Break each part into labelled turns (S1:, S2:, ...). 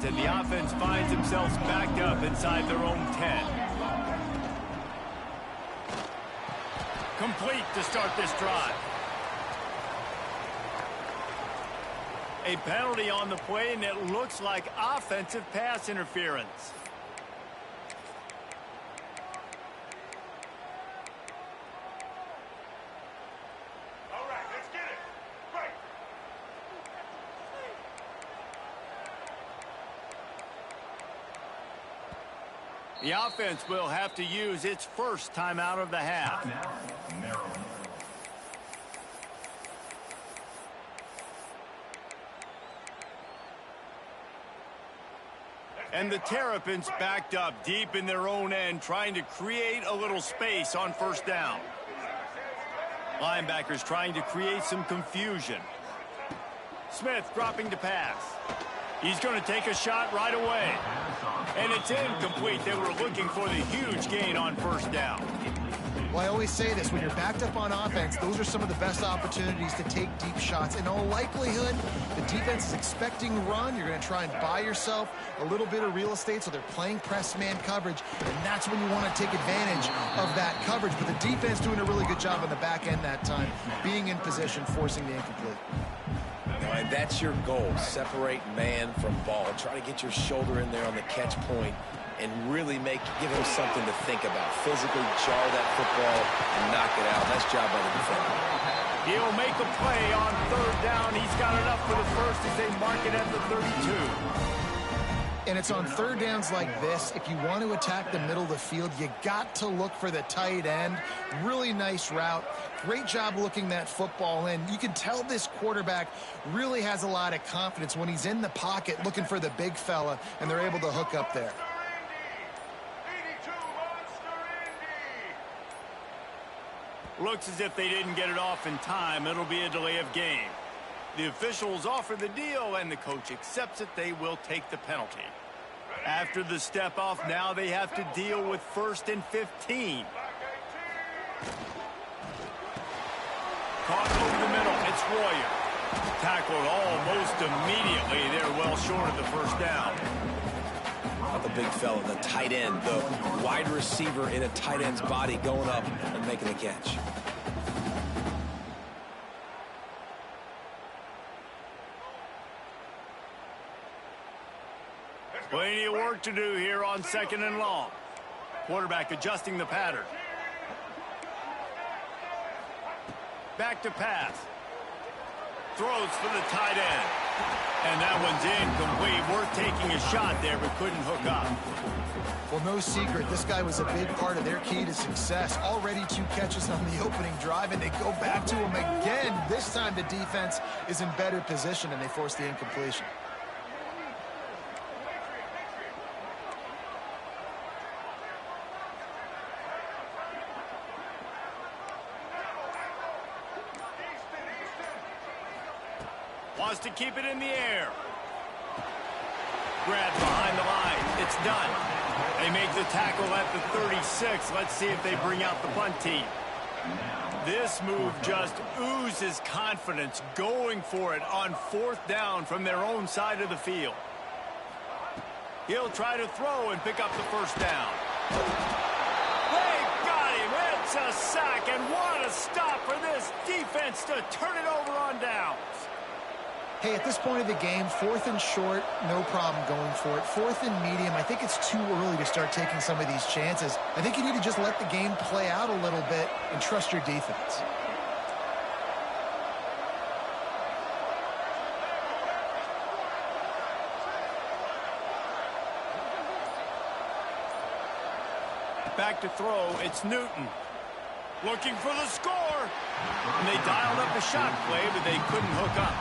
S1: downs, and the offense finds themselves backed up inside their own 10. Complete to start this drive. A penalty on the play, and it looks like offensive pass interference.
S2: All right, let's get it. Right.
S1: The offense will have to use its first timeout of the half. And the Terrapins backed up deep in their own end, trying to create a little space on first down. Linebackers trying to create some confusion. Smith dropping to pass. He's going to take a shot right away. And it's incomplete. They were looking for the huge gain on first down.
S3: Well, I always say this, when you're backed up on offense, those are some of the best opportunities to take deep shots. In all likelihood, the defense is expecting run. You're going to try and buy yourself a little bit of real estate, so they're playing press man coverage, and that's when you want to take advantage of that coverage. But the defense doing a really good job on the back end that time, being in position, forcing the incomplete.
S4: And that's your goal. Separate man from ball. Try to get your shoulder in there on the catch point and really give him something to think about. Physically jar that football and knock it out. Nice job by the defender.
S1: He'll make a play on third down. He's got enough for the first as they mark it at the 32.
S3: And it's on third downs like this, if you want to attack the middle of the field, you got to look for the tight end. Really nice route. Great job looking that football in. You can tell this quarterback really has a lot of confidence when he's in the pocket looking for the big fella, and they're able to hook up there.
S1: Looks as if they didn't get it off in time. It'll be a delay of game. The officials offer the deal, and the coach accepts it. They will take the penalty. After the step off, now they have to deal with 1st and 15. Caught over the middle. It's Royer. Tackled almost immediately. They're well short of the first down.
S4: The big fella, the tight end, the wide receiver in a tight end's body going up and making the catch.
S1: Plenty of work to do here on 2nd and long. Quarterback adjusting the pattern. Back to pass. Throws for the tight end. And that one's incomplete. Worth taking a shot there, but couldn't hook up.
S3: Well, no secret, this guy was a big part of their key to success. Already 2 catches on the opening drive, and they go back to him again. This time the defense is in better position, and they force the incompletion.
S1: Wants to keep it in the air. Grabs behind the line. It's done. They make the tackle at the 36. Let's see if they bring out the punt team. This move just oozes confidence, going for it on 4th down from their own side of the field. He'll try to throw and pick up the first down. They've got him. It's a sack, and what a stop for this defense to turn it over on downs.
S3: Hey, at this point of the game, 4th and short, no problem going for it. 4th and medium, I think it's too early to start taking some of these chances. I think you need to just let the game play out a little bit and trust your defense.
S1: Back to throw, it's Newton. Looking for the score. And they dialed up a shot play, but they couldn't hook up.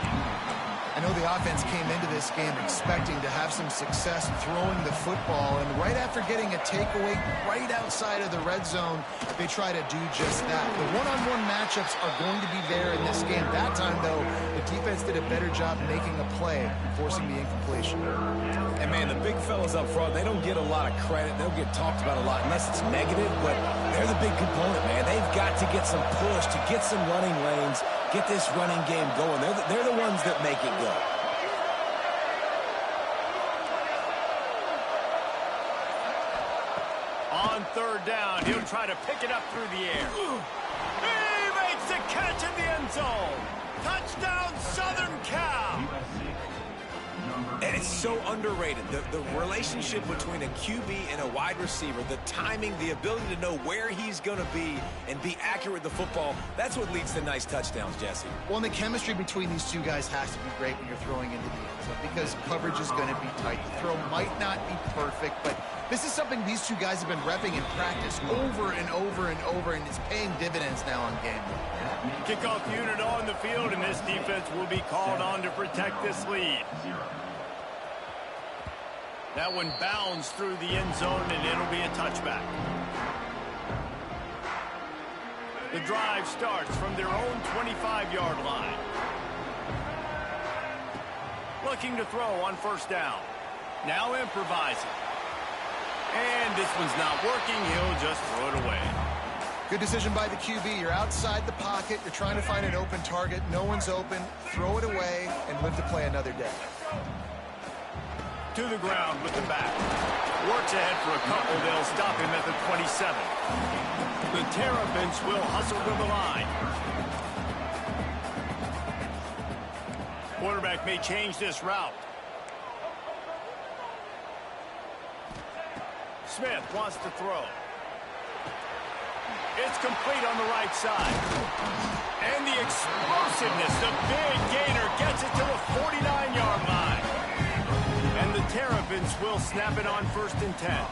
S3: I know the offense came into this game expecting to have some success throwing the football, and right after getting a takeaway right outside of the red zone, they try to do just that. The one-on-one matchups are going to be there in this game. That time, though, the defense did a better job making a play, forcing the incompletion.
S4: And, man, the big fellas up front, they don't get a lot of credit. They'll get talked about a lot unless it's negative, but they're the big component, man. They've got to get some push, to get some running lanes, get this running game going. They're the ones that make it go.
S1: ground. He'll try to pick it up through the air. He makes the catch in the end zone. Touchdown, Southern Cal.
S4: And it's so underrated. The relationship between a QB and a wide receiver, the timing, the ability to know where he's going to be and be accurate with the football, that's what leads to nice touchdowns, Jesse.
S3: Well, and the chemistry between these two guys has to be great when you're throwing into the end zone because coverage is going to be tight. The throw might not be perfect, but this is something these two guys have been repping in practice over and over and over, and it's paying dividends now on game day.
S1: Kickoff unit on the field, and this defense will be called on to protect this lead. That one bounds through the end zone, and it'll be a touchback. The drive starts from their own 25-yard line. Looking to throw on first down. Now improvising. And this one's not working. He'll just throw it away.
S3: Good decision by the QB. You're outside the pocket. You're trying to find an open target. No one's open. Throw it away and live to play another day.
S1: To the ground with the back. Works ahead for a couple. They'll stop him at the 27. The Terrapins will hustle to the line. Quarterback may change this route. Smith wants to throw. It's complete on the right side. And the explosiveness, the big gainer gets it to the 49-yard line. And the Terrapins will snap it on 1st and 10.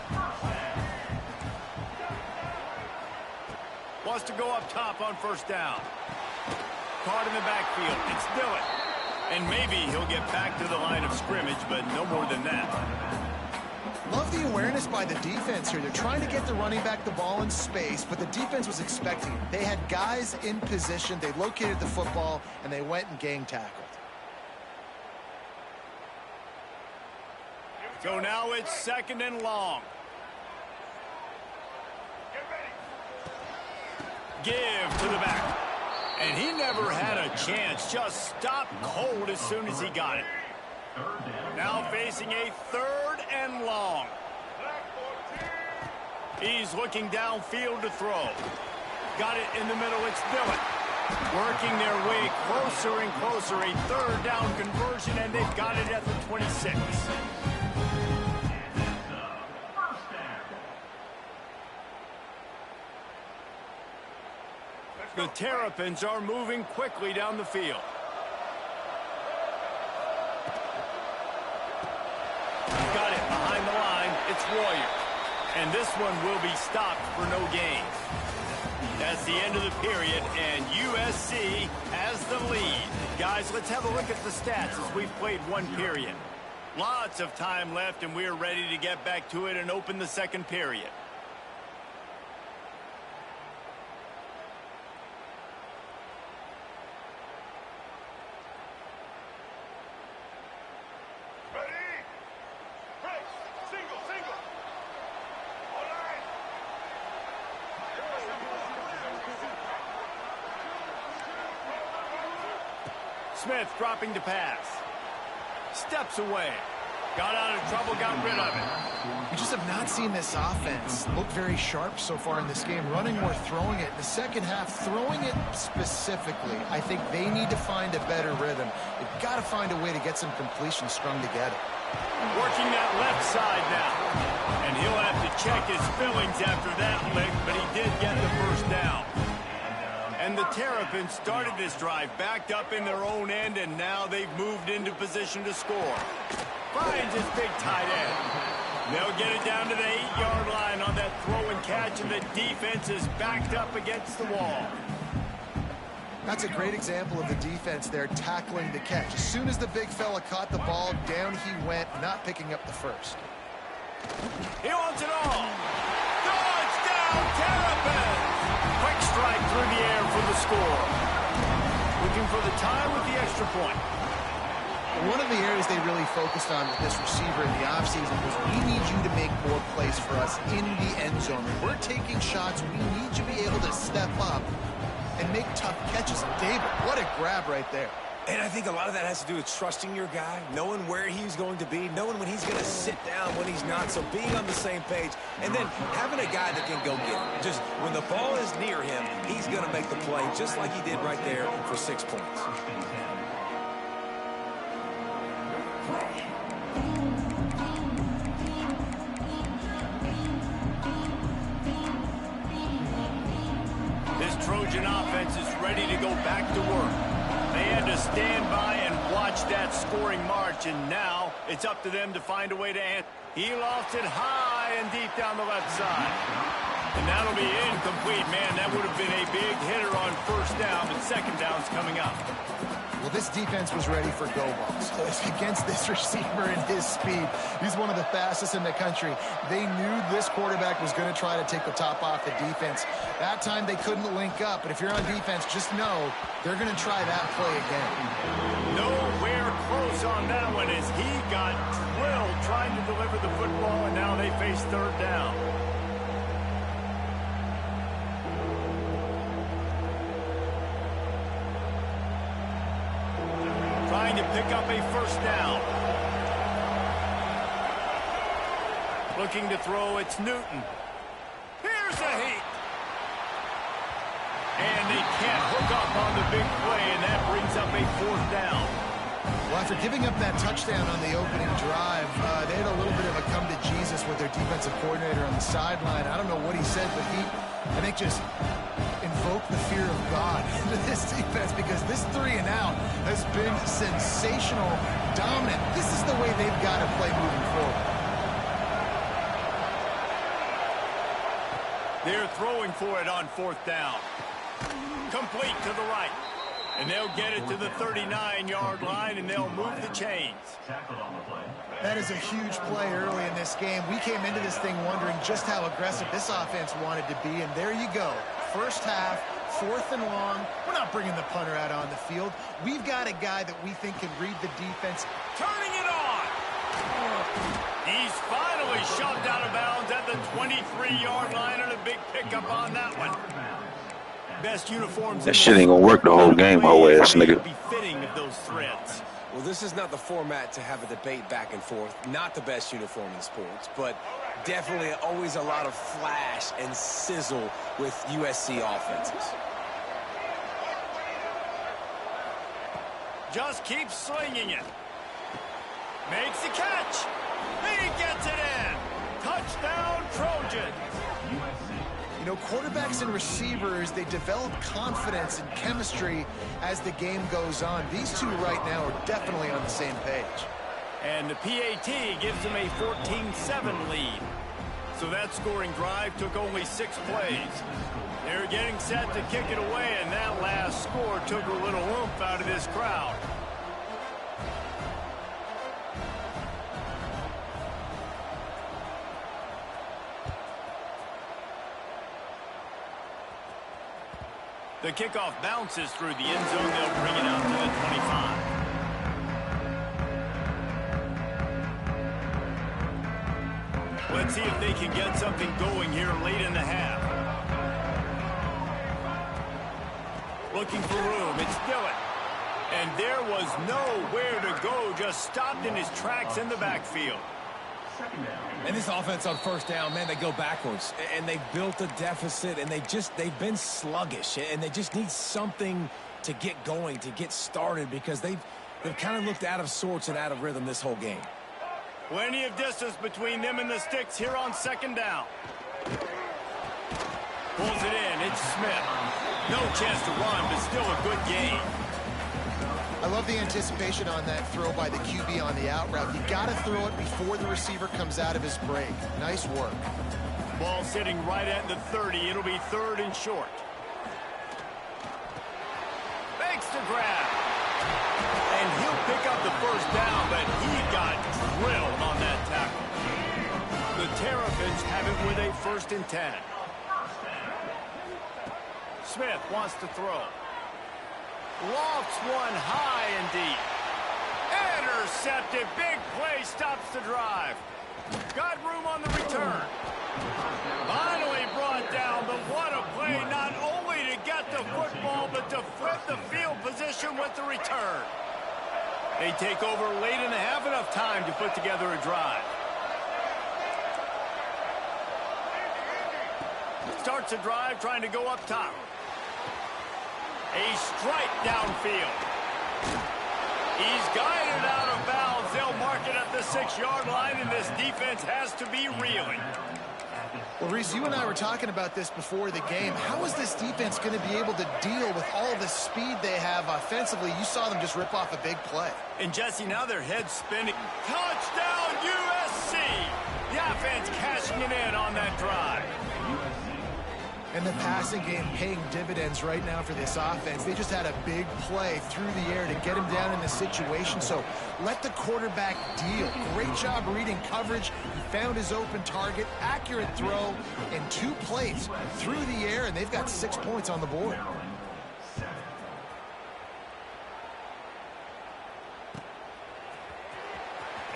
S1: Wants to go up top on first down. Caught in the backfield. It's Dillon. And maybe he'll get back to the line of scrimmage, but no more than that.
S3: Love the awareness by the defense here. They're trying to get the running back the ball in space, but the defense was expecting it. They had guys in position. They located the football, and they went and gang tackled.
S1: So now it's 2nd and long. Give to the back. And he never had a chance. Just stopped cold as soon as he got it. Now facing a 3rd and long. He's looking downfield to throw. Got it in the middle. It's Dillon. Working their way closer and closer. A 3rd down conversion, and they've got it at the 26. The Terrapins are moving quickly down the field. Got it behind the line. It's Royer. And this one will be stopped for no gain. That's the end of the period, and USC has the lead. Guys, let's have a look at the stats as we've played one period. Lots of time left, and we're ready to get back to it and open the 2nd period. Smith dropping to pass. Steps away. Got out of trouble, got rid of it.
S3: We just have not seen this offense look very sharp so far in this game. Running more, throwing it. In the second half, throwing it specifically. I think they need to find a better rhythm. They've got to find a way to get some completions strung together.
S1: Working that left side now. And he'll have to check his fillings after that lick, but he did get the first down. And the Terrapins started this drive backed up in their own end, and now they've moved into position to score. Finds his big tight end. They'll get it down to the 8-yard line on that throw and catch, and the defense is backed up against the wall.
S3: That's a great example of the defense there tackling the catch. As soon as the big fella caught the ball, down he went, not picking up the first.
S1: He wants it all. Touchdown, Terrapins! Quick strike through the air for the score. Looking for the tie with the extra point.
S3: One of the areas they really focused on with this receiver in the offseason was we need you to make more plays for us in the end zone. When we're taking shots, we need you to be able to step up and make tough catches. David, what a grab right there.
S4: And I think a lot of that has to do with trusting your guy, knowing where he's going to be, knowing when he's going to sit down, when he's not. So being on the same page, and then having a guy that can go get it. Just when the ball is near him, he's going to make the play, just like he did right there for 6 points.
S1: This Trojan offense is ready to go back to work. They had to stand by and watch that scoring march, and now it's up to them to find a way to answer. He lost it high and deep down the left side. And that'll be incomplete. Man, that would have been a big hitter on first down, but second down's coming up.
S3: Well, this defense was ready for go balls. Against this receiver and his speed, he's one of the fastest in the country. They knew this quarterback was going to try to take the top off the defense. That time they couldn't link up, but if you're on defense, just know they're going to try that play again.
S1: Nowhere close on that one as he got drilled trying to deliver the football, and now they face third down. Trying to pick up a first down. Looking to throw, it's Newton. Here's a heat. And they can't hook up on the big play, and that brings up a fourth down.
S3: Well, after giving up that touchdown on the opening drive, they had a little bit of a come to Jesus with their defensive coordinator on the sideline. I don't know what he said, but he, I think, just invoke the fear of God into this defense, because this 3 and out has been sensational, dominant. This is the way they've got to play moving forward.
S1: They're throwing for it on fourth down. Complete to the right. And they'll get it to the 39-yard line, and they'll move the chains.
S3: That is a huge play early in this game. We came into this thing wondering just how aggressive this offense wanted to be, and there you go. First half, 4th and long. We're not bringing the punter out on the field. We've got a guy that we think can read the defense.
S1: Turning it on. He's finally shoved out of bounds at the 23-yard line, and a big pickup on that one. Best uniforms.
S5: That shit ain't gonna work the whole game, hoe ass nigga.
S1: Be fitting of those threads.
S4: Well, this is not the format to have a debate back and forth. Not the best uniform in sports, but definitely always a lot of flash and sizzle with USC offenses.
S1: Just keeps slinging it. Makes the catch. He gets it in. Touchdown, Trojans.
S3: You know, quarterbacks and receivers, they develop confidence and chemistry as the game goes on. These two right now are definitely on the same page.
S1: And the PAT gives them a 14-7 lead. So that scoring drive took only 6 plays. They're getting set to kick it away, and that last score took a little oomph out of this crowd. The kickoff bounces through the end zone. They'll bring it out to the 25. Let's see if they can get something going here late in the half. Looking for room. It's Dillon. And there was nowhere to go. Just stopped in his tracks in the backfield.
S4: And this offense on first down, man, they go backwards. And they built a deficit, and they've been sluggish. And they just need something to get going, to get started, because they've kind of looked out of sorts and out of rhythm this whole game.
S1: Plenty of distance between them and the sticks here on second down. Pulls it in. It's Smith. No chance to run, but still a good game.
S3: I love the anticipation on that throw by the QB on the out route. You got to throw it before the receiver comes out of his break. Nice work.
S1: Ball sitting right at the 30. It'll be 3rd and short. Makes the grab. And he'll pick up the first down, but he got drilled on that tackle. The Terrapins have it with a 1st and 10. Smith wants to throw. Lofts one high and deep. Intercepted. Big play stops the drive. Got room on the return. Finally brought down, but what a play, not only to get the football, but to flip the field position with the return. They take over late in the half, enough time to put together a drive. Starts a drive trying to go up top. A strike downfield. He's guided out of bounds. They'll mark it at the 6-yard line, and this defense has to be reeling.
S3: Well, Reese, you and I were talking about this before the game. How is this defense going to be able to deal with all the speed they have offensively? You saw them just rip off a big play.
S1: And, Jesse, now their head's spinning. Touchdown, USC! The offense cashing it in on that drive.
S3: And the passing game paying dividends right now for this offense. They just had a big play through the air to get him down in this situation. So let the quarterback deal. Great job reading coverage. He found his open target, accurate throw, and 2 plays through the air, and they've got 6 points on the board.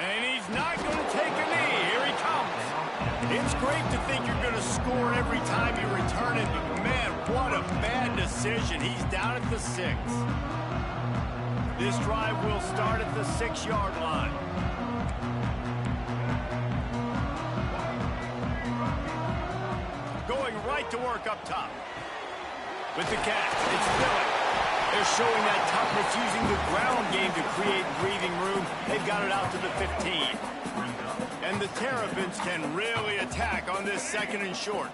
S1: And he's not going to take a knee. Here he comes. It's great to think you're going to score every time you return it, but man, what a bad decision. He's down at the 6. This drive will start at the 6-yard line. Going right to work up top. With the catch, it's Phillips. They're showing that toughness using the ground game to create breathing room. They've got it out to the 15. And the Terrapins can really attack on this 2nd and short.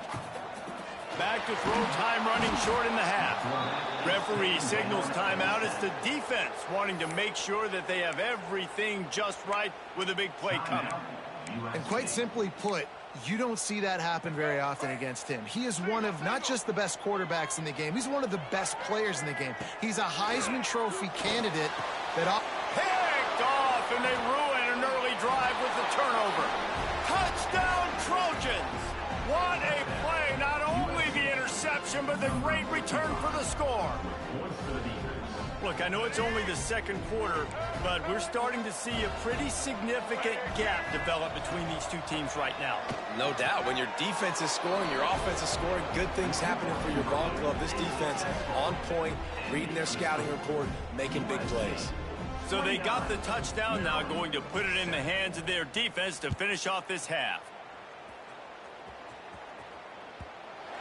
S1: Back to throw time running short in the half. Referee signals timeout. It's the defense wanting to make sure that they have everything just right with a big play coming.
S3: And quite simply put, you don't see that happen very often against him. He is one of not just the best quarterbacks in the game, he's one of the best players in the game. He's a Heisman Trophy candidate that...
S1: Picked off, and they ruin an early drive with the turnover. Touchdown, Trojans! What a play! Not only the interception, but the great return for the score. Look, I know it's only the 2nd quarter, but we're starting to see a pretty significant gap develop between these two teams right now.
S4: No doubt. When your defense is scoring, your offense is scoring, good things happening for your ball club. This defense on point, reading their scouting report, making big plays.
S1: So they got the touchdown, now going to put it in the hands of their defense to finish off this half.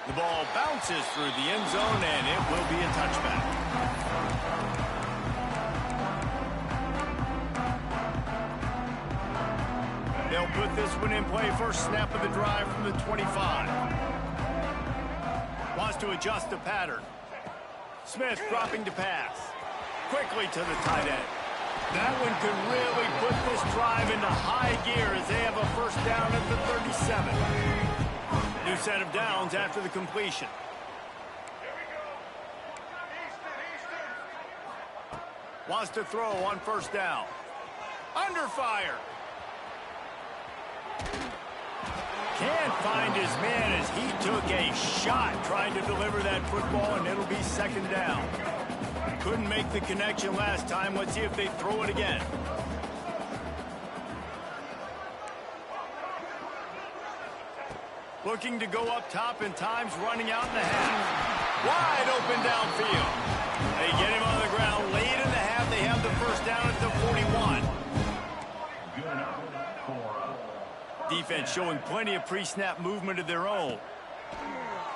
S1: The ball bounces through the end zone, and it will be a touchback. They'll put this one in play. First snap of the drive from the 25. Wants to adjust the pattern. Smith dropping to pass. Quickly to the tight end. That one could really put this drive into high gear as they have a first down at the 37. New set of downs after the completion. Wants to throw on first down. Under fire. Can't find his man as he took a shot trying to deliver that football, and it'll be 2nd down. Couldn't make the connection last time. Let's see if they throw it again. Looking to go up top, and time's running out in the half. Wide open downfield. They get him on the ground late in the half. They have the first down at the 41. Defense showing plenty of pre-snap movement of their own.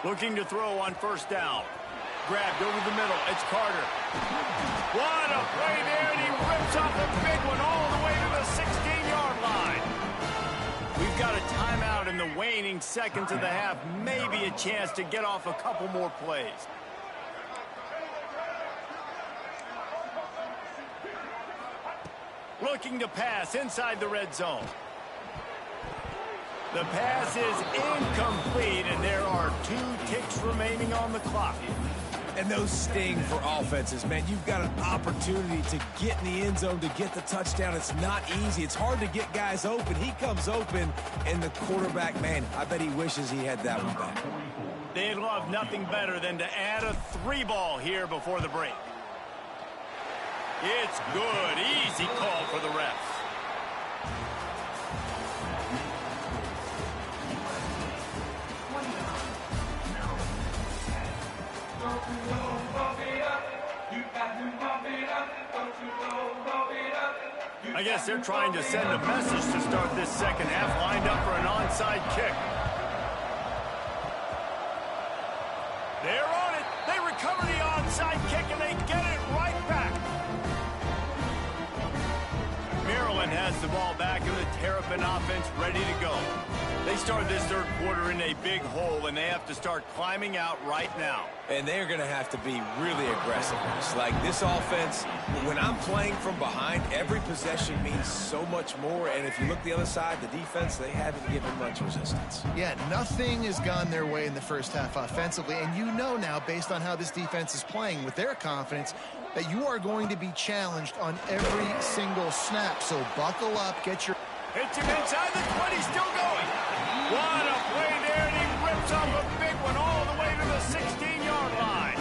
S1: Looking to throw on first down. Grabbed over the middle. It's Carter. What a play there, and he rips off a big one all the way to the 16-yard line. We've got a timeout in the waning seconds of the half. Maybe a chance to get off a couple more plays. Looking to pass inside the red zone. The pass is incomplete, and there are 2 ticks remaining on the clock.
S4: And those sting for offenses, man. You've got an opportunity to get in the end zone, to get the touchdown. It's not easy. It's hard to get guys open. He comes open, and the quarterback, man, I bet he wishes he had that one back.
S1: They'd love nothing better than to add a 3-ball here before the break. It's good. Easy call for the refs.
S6: Don't you know, bump it up. You got to bump it up. Don't you know, bump it up.
S1: I guess they're trying to send a message to start this second half, lined up for an onside kick. They're on it. They recover the onside kick, and they get it right back. Maryland has the ball back, and the Terrapin offense ready to go. They start this third quarter in a big hole, and they have to start climbing out right now.
S4: And they're going to have to be really aggressive. It's like this offense, when I'm playing from behind, every possession means so much more. And if you look the other side, the defense, they haven't given much resistance.
S3: Yeah, nothing has gone their way in the first half offensively. And you know now, based on how this defense is playing with their confidence, that you are going to be challenged on every single snap. So buckle up, get your...
S1: Hits him inside the 20, still going. What a play there, and he rips off a big one all the way to the 16-yard line.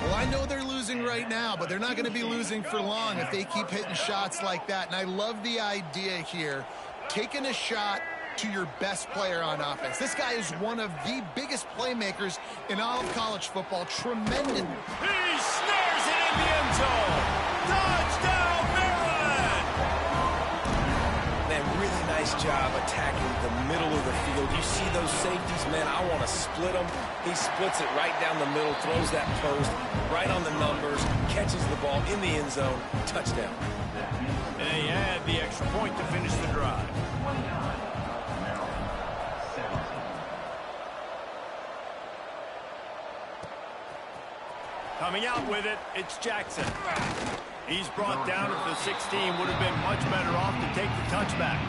S3: Well, I know they're losing right now, but they're not going to be losing for long if they keep hitting shots like that. And I love the idea here, taking a shot to your best player on offense. This guy is one of the biggest playmakers in all of college football. Tremendous.
S1: He snares it in the end zone. Touchdown, Maryland!
S4: Man, really nice job attacking the middle of the field. You see those safeties, man, I want to split them. He splits it right down the middle, throws that post right on the numbers, catches the ball in the end zone. Touchdown.
S1: And they add the extra point to finish the drive. Coming out with it, it's Jackson. He's brought down at the 16. Would have been much better off to take the touchback.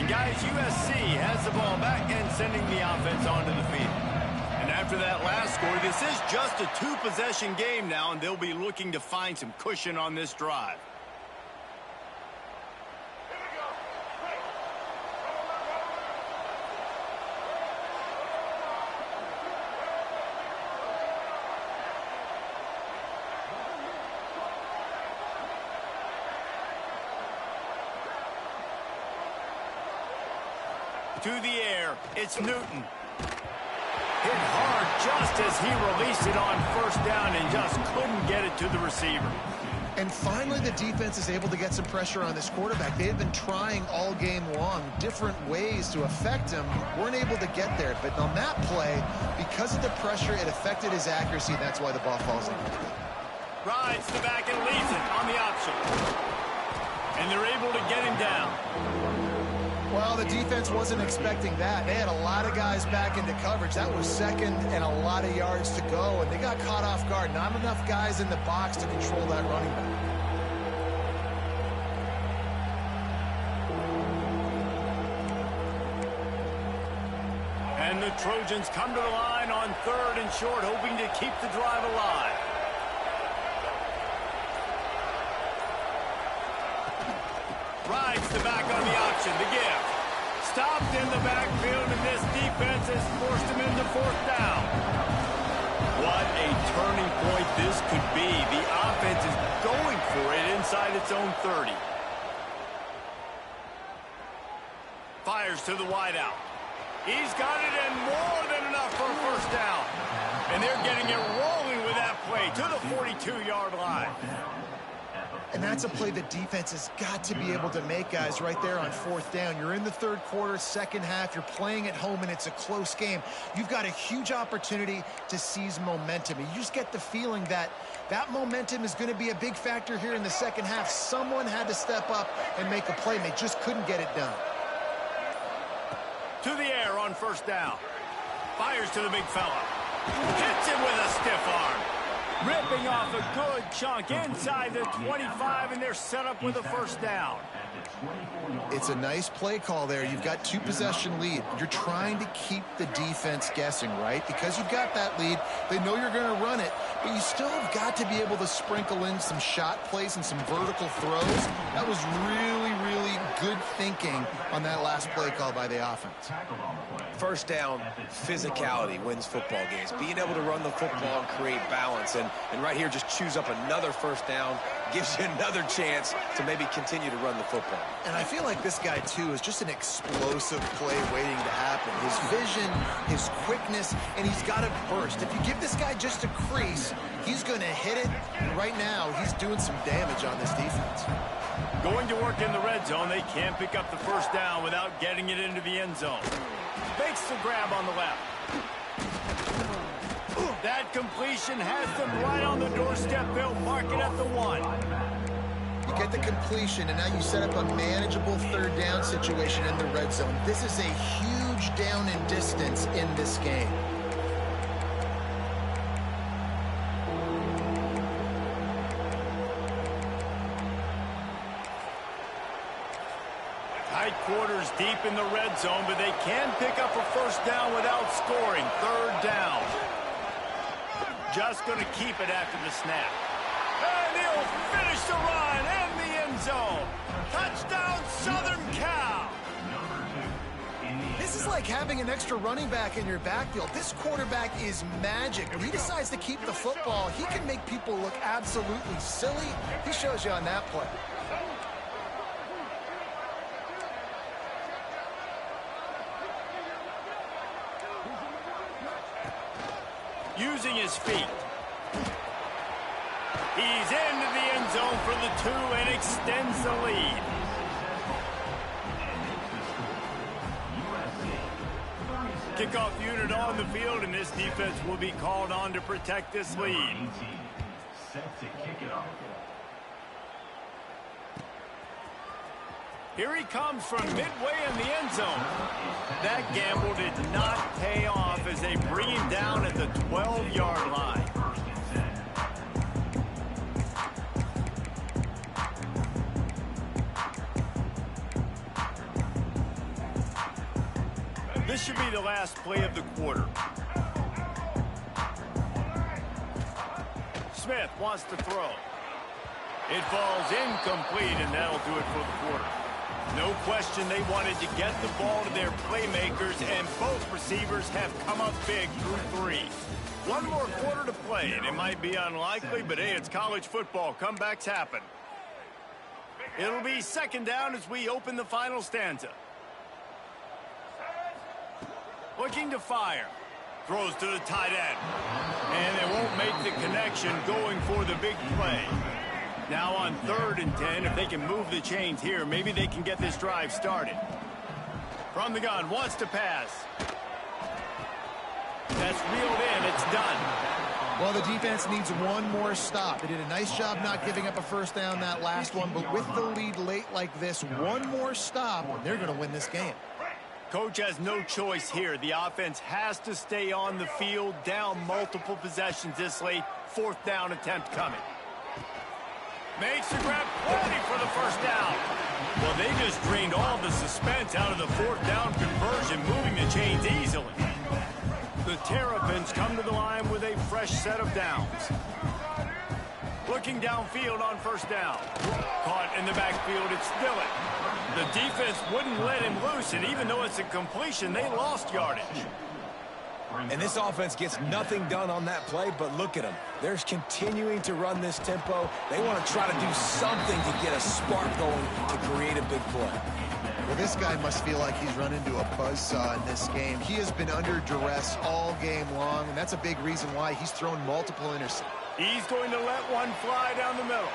S1: Guys, USC has the ball back and sending the offense onto the field. And after that last score, this is just a two-possession game now, and they'll be looking to find some cushion on this drive. To the air, it's Newton. Hit hard just as he released it on first down and just couldn't get it to the receiver.
S3: And finally, the defense is able to get some pressure on this quarterback. They had been trying all game long different ways to affect him. Weren't able to get there. But on that play, because of the pressure, it affected his accuracy. And that's why the ball falls incomplete.
S1: Rides the back and leaves it on the option. And they're able to get him down.
S3: Well, the defense wasn't expecting that. They had a lot of guys back into coverage. That was second and a lot of yards to go, and they got caught off guard. Not enough guys in the box to control that running back.
S1: And the Trojans come to the line on third and short, hoping to keep the drive alive. Rides the back on the option to give. Stopped in the backfield, and this defense has forced him into fourth down. What a turning point this could be. The offense is going for it inside its own 30. Fires to the wideout. He's got it and more than enough for a first down. And they're getting it rolling with that play to the 42-yard line.
S3: And that's a play the defense has got to be able to make, guys, right there on fourth down. You're in the third quarter, second half. You're playing at home, and it's a close game. You've got a huge opportunity to seize momentum. And you just get the feeling that that momentum is going to be a big factor here in the second half. Someone had to step up and make a play, and they just couldn't get it done.
S1: To the air on first down. Fires to the big fella. Hits him with a stiff arm. Ripping off a good chunk inside the 25, and they're set up with a first down.
S3: It's a nice play call there. You've got two-possession lead. You're trying to keep the defense guessing, right? Because you've got that lead, they know you're going to run it, but you still have got to be able to sprinkle in some shot plays and some vertical throws. That was really, really really good thinking on that last play call by the offense.
S4: First down, physicality wins football games. Being able to run the football and create balance. And right here, just choose up another first down, gives you another chance to maybe continue to run the football.
S3: And I feel like this guy, too, is just an explosive play waiting to happen. His vision, his quickness, and he's got a burst. If you give this guy just a crease, he's going to hit it. And right now, he's doing some damage on this defense.
S1: Going to work in the red zone. They can't pick up the first down without getting it into the end zone. Makes the grab on the left. That completion has them right on the doorstep. They'll mark it at the 1.
S3: You get the completion, and now you set up a manageable third down situation in the red zone. This is a huge down in distance in this game.
S1: Tight quarters deep in the red zone, but they can pick up a first down without scoring. Third down. Just going to keep it after the snap. And he'll finish the run in the end zone. Touchdown, Southern Cal.
S3: This is like having an extra running back in your backfield. This quarterback is magic. When he decides to keep the football, he can make people look absolutely silly. He shows you on that play.
S1: Using his feet. He's into the end zone for the 2 and extends the lead. Kickoff unit on the field, and this defense will be called on to protect this lead. Here he comes from midway in the end zone. That gamble did not pay off as they bring him down at the 12-yard line. This should be the last play of the quarter. Smith wants to throw. It falls incomplete, and that'll do it for the quarter. No question they wanted to get the ball to their playmakers, and both receivers have come up big through 3. One more quarter to play, and it might be unlikely, but hey, it's college football. Comebacks happen. It'll be second down as we open the final stanza. Looking to fire. Throws to the tight end. And they won't make the connection going for the big play. Now on 3rd and 10, if they can move the chains here, maybe they can get this drive started. From the gun, wants to pass. That's reeled in, it's done.
S3: Well, the defense needs one more stop. They did a nice job not giving up a first down that last one, but with the lead late like this, one more stop, and they're going to win this game.
S1: Coach has no choice here. The offense has to stay on the field, down multiple possessions this late. 4th down attempt coming. Makes the grab, plenty for the first down. Well, they just drained all the suspense out of the 4th down conversion, moving the chains easily. The Terrapins come to the line with a fresh set of downs. Looking downfield on first down. Caught in the backfield, it's Dillon. The defense wouldn't let him loose, and even though it's a completion, they lost yardage.
S4: And this offense gets nothing done on that play, but look at them. They're continuing to run this tempo. They want to try to do something to get a spark going to create a big play.
S3: Well, this guy must feel like he's run into a buzzsaw in this game. He has been under duress all game long, and that's a big reason why he's thrown multiple interceptions.
S1: He's going to let one fly down the middle.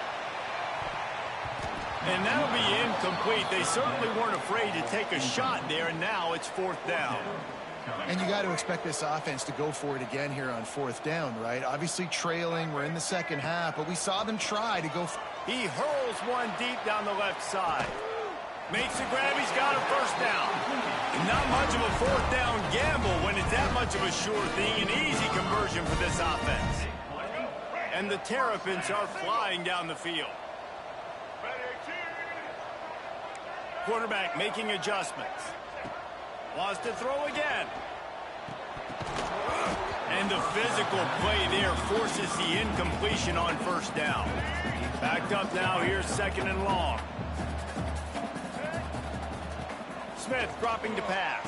S1: And that'll be incomplete. They certainly weren't afraid to take a shot there, and now it's 4th down.
S3: And you got to expect this offense to go for it again here on 4th down, right? Obviously trailing, we're in the second half, but we saw them try to go.
S1: He hurls one deep down the left side. Makes the grab, he's got a first down. And not much of a 4th down gamble when it's that much of a sure thing. An easy conversion for this offense. And the Terrapins are flying down the field. Quarterback making adjustments. Wants to throw again. And the physical play there forces the incompletion on first down. Backed up now, here's 2nd and long. Smith dropping to pass.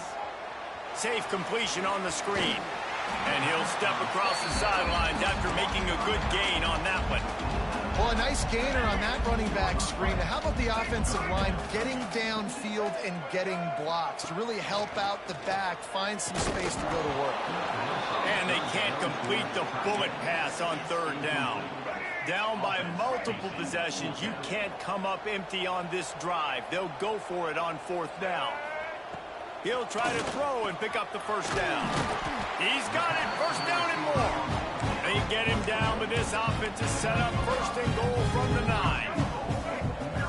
S1: Safe completion on the screen. And he'll step across the sidelines after making a good gain on that one.
S3: Well, a nice gainer on that running back screen. How about the offensive line getting downfield and getting blocks to really help out the back, find some space to go to work?
S1: And they can't complete the bullet pass on third down. Down by multiple possessions, you can't come up empty on this drive. They'll go for it on fourth down. He'll try to throw and pick up the first down. He's got it, first down and more. They get him down, but this offense is set up first and goal from the 9.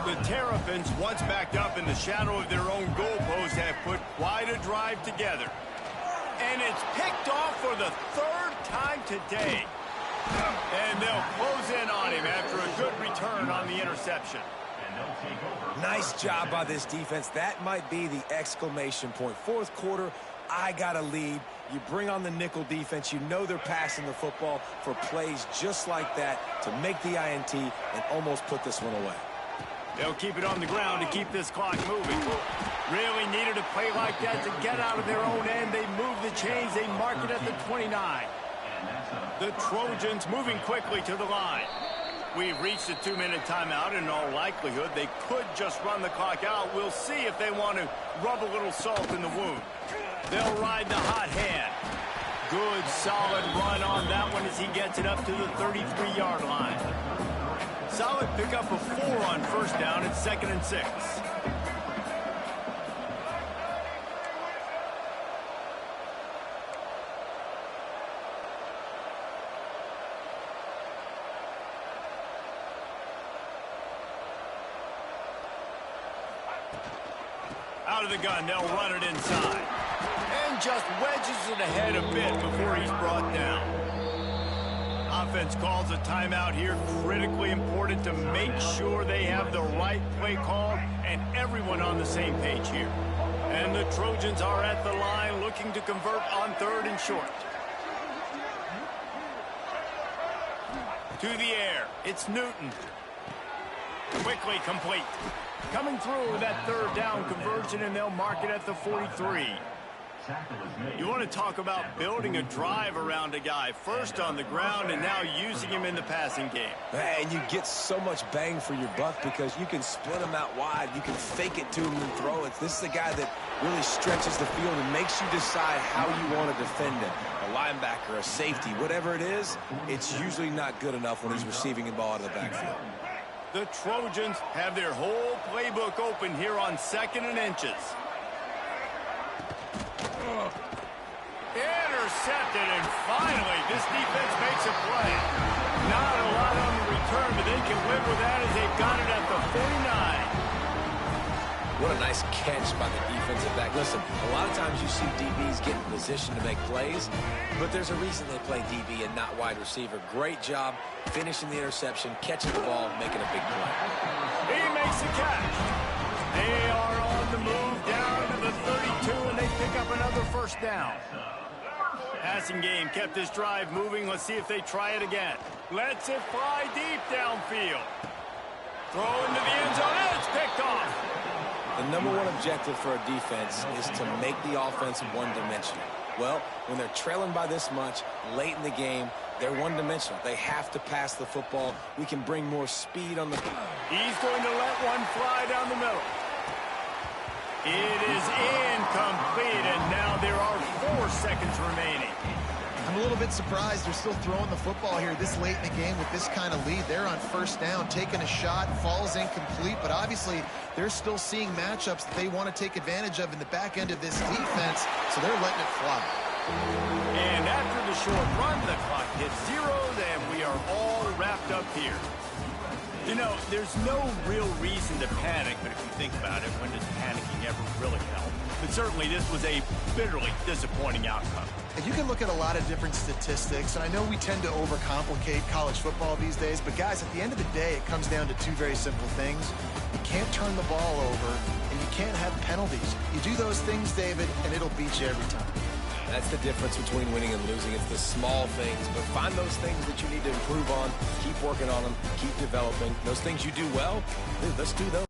S1: The Terrapins, once backed up in the shadow of their own goalpost, have put quite a drive together. And it's picked off for the third time today. And they'll close in on him after a good return on the interception.
S4: Nice job by this defense. That might be the exclamation point. Fourth quarter, I got a lead. You bring on the nickel defense. You know they're passing the football for plays just like that to make the INT and almost put this one away.
S1: They'll keep it on the ground to keep this clock moving. Really needed a play like that to get out of their own end. They move the chains. They mark it at the 29. The Trojans moving quickly to the line. We've reached a 2-minute timeout. In all likelihood, they could just run the clock out. We'll see if they want to rub a little salt in the wound. They'll ride the hot hand. Good, solid run on that one as he gets it up to the 33-yard line. Solid pickup of 4 on first down. It's 2nd and 6. Out of the gun, they'll run it inside. And just wedges it ahead a bit before he's brought down. Offense calls a timeout here. Critically important to make sure they have the right play call and everyone on the same page here. And the Trojans are at the line looking to convert on 3rd and short. To the air, it's Newton. Quickly complete. Coming through with that 3rd down conversion, and they'll mark it at the 43. You want to talk about building a drive around a guy. First on the ground and now using him in the passing game.
S4: And you get so much bang for your buck because you can split him out wide. You can fake it to him and throw it. This is the guy that really stretches the field and makes you decide how you want to defend him. A linebacker, a safety, whatever it is, it's usually not good enough when he's receiving the ball out of the backfield.
S1: The Trojans have their whole playbook open here on 2nd and inches. Intercepted, and finally this defense makes a play. Not a lot on the return, but they can live with that as they've got it at the 49.
S4: What a nice catch by the defensive back. Listen, a lot of times you see DBs get in position to make plays, but there's a reason they play DB and not wide receiver. Great job finishing the interception, catching the ball, making a big play.
S1: He makes the catch. They are on the move down to the 32, and they pick up another first down. Passing game kept this drive moving. Let's see if they try it again. Lets it fly deep downfield. Throw into the end zone, and it's picked off.
S4: The number one objective for a defense is to make the offense one-dimensional. Well, when they're trailing by this much late in the game, they're one-dimensional. They have to pass the football. We can bring more speed on the...
S1: He's going to let one fly down the middle. It is incomplete, and now there are 4 seconds remaining.
S3: I'm a little bit surprised they're still throwing the football here this late in the game with this kind of lead. They're on first down, taking a shot, falls incomplete, but obviously they're still seeing matchups that they want to take advantage of in the back end of this defense, so they're letting it fly.
S1: And after the short run, the clock hits 0, and we are all wrapped up here. You know, there's no real reason to panic, but if you think about it, when does panicking ever really help? But certainly this was a bitterly disappointing outcome.
S3: And you can look at a lot of different statistics, and I know we tend to overcomplicate college football these days, but guys, at the end of the day, it comes down to 2 very simple things. You can't turn the ball over, and you can't have penalties. You do those things, David, and it'll beat you every time.
S4: That's the difference between winning and losing. It's the small things, but find those things that you need to improve on, keep working on them, keep developing. Those things you do well, dude, let's do those.